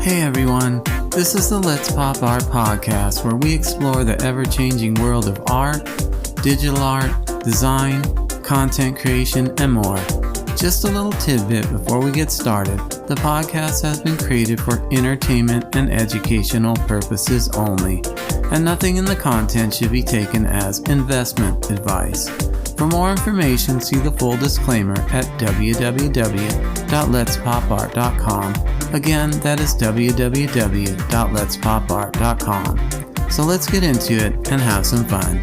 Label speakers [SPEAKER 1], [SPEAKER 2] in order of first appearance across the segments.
[SPEAKER 1] Hey everyone, this is the Let's Pop Art podcast where we explore the ever-changing world of art, digital art, design, content creation, and more. Just a little tidbit before we get started. The podcast has been created for entertainment and educational purposes only, and nothing in the content should be taken as investment advice. For more information, see the full disclaimer at www.letspopart.com. Again, that is www.letspopart.com. So let's get into it and have some fun.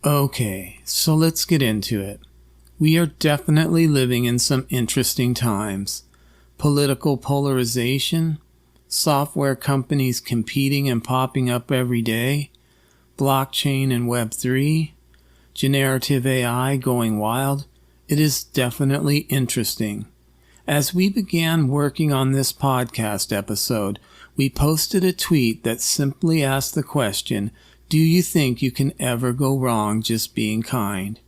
[SPEAKER 1] Okay, so let's get into it. We are definitely living in some interesting times. Political polarization, software companies competing and popping up every day, blockchain and Web3, generative AI going wild. It is definitely interesting. As we began working on this podcast episode, we posted a tweet that simply asked the question, do you think you can ever go wrong just being kind?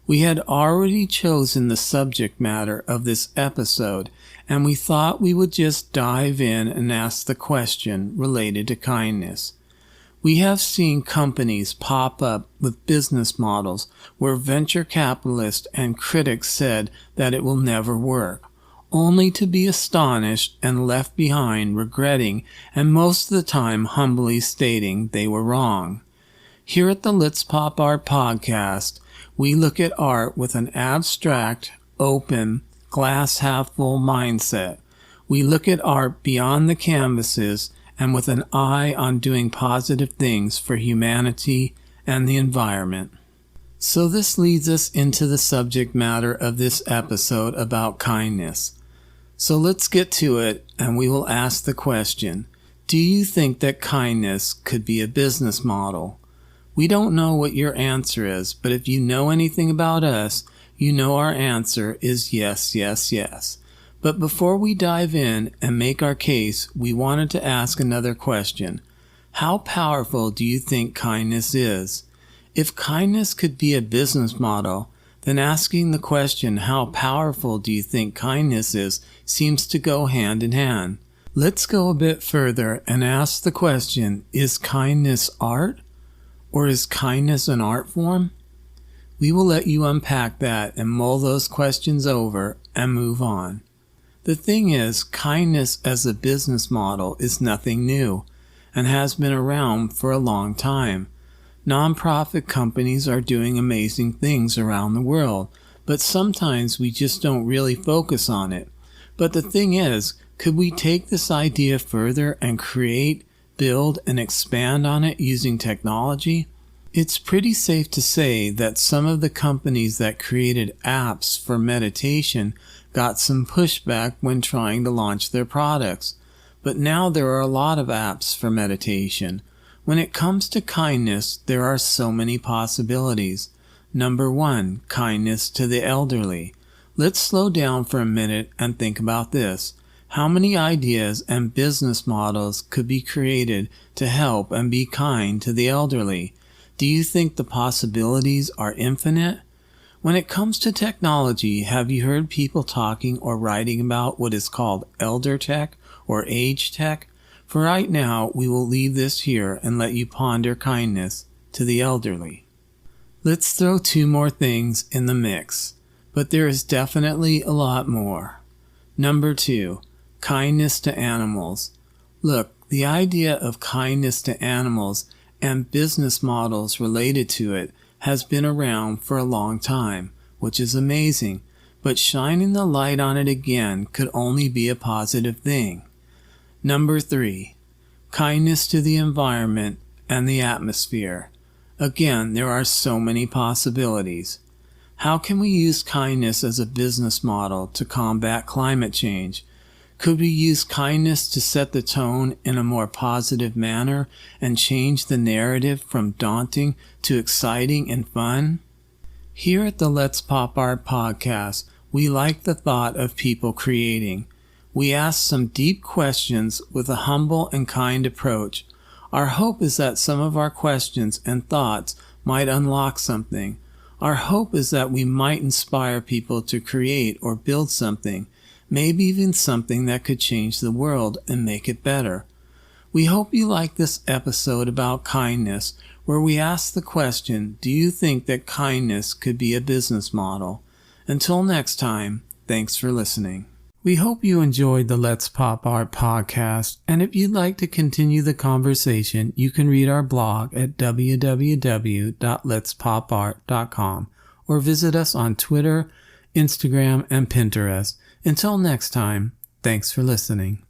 [SPEAKER 1] We had already chosen the subject matter of this episode, and we thought we would just dive in and ask the question related to kindness. We have seen companies pop up with business models where venture capitalists and critics said that it will never work, only to be astonished and left behind regretting and most of the time humbly stating they were wrong. Here at the Let's Pop Art podcast, we look at art with an abstract, open, glass half full mindset. We look at art beyond the canvases and with an eye on doing positive things for humanity and the environment. So this leads us into the subject matter of this episode about kindness. So let's get to it, and we will ask the question, do you think that kindness could be a business model? We don't know what your answer is, but if you know anything about us, you know our answer is yes, yes, yes. But before we dive in and make our case, we wanted to ask another question. How powerful do you think kindness is? If kindness could be a business model, then asking the question, how powerful do you think kindness is, seems to go hand in hand. Let's go a bit further and ask the question, is kindness art? Or is kindness an art form? We will let you unpack that and mull those questions over and move on. The thing is, kindness as a business model is nothing new and has been around for a long time. Nonprofit companies are doing amazing things around the world, but sometimes we just don't really focus on it. But the thing is, could we take this idea further and create, build, and expand on it using technology? It's pretty safe to say that some of the companies that created apps for meditation got some pushback when trying to launch their products. But now there are a lot of apps for meditation. When it comes to kindness, there are so many possibilities. Number 1, kindness to the elderly. Let's slow down for a minute and think about this. How many ideas and business models could be created to help and be kind to the elderly? Do you think the possibilities are infinite? When it comes to technology, have you heard people talking or writing about what is called elder tech or age tech? For right now, we will leave this here and let you ponder kindness to the elderly. Let's throw 2 more things in the mix, but there is definitely a lot more. Number 2, kindness to animals. Look, the idea of kindness to animals and business models related to it has been around for a long time, which is amazing, but shining the light on it again could only be a positive thing. Number 3, kindness to the environment and the atmosphere. Again, there are so many possibilities. How can we use kindness as a business model to combat climate change? Could we use kindness to set the tone in a more positive manner and change the narrative from daunting to exciting and fun? Here at the Let's Pop Art podcast, we like the thought of people creating. We ask some deep questions with a humble and kind approach. Our hope is that some of our questions and thoughts might unlock something. Our hope is that we might inspire people to create or build something, maybe even something that could change the world and make it better. We hope you like this episode about kindness, where we ask the question, do you think that kindness could be a business model? Until next time, thanks for listening. We hope you enjoyed the Let's Pop Art podcast, and if you'd like to continue the conversation, you can read our blog at www.letspopart.com or visit us on Twitter, Instagram, and Pinterest. Until next time, thanks for listening.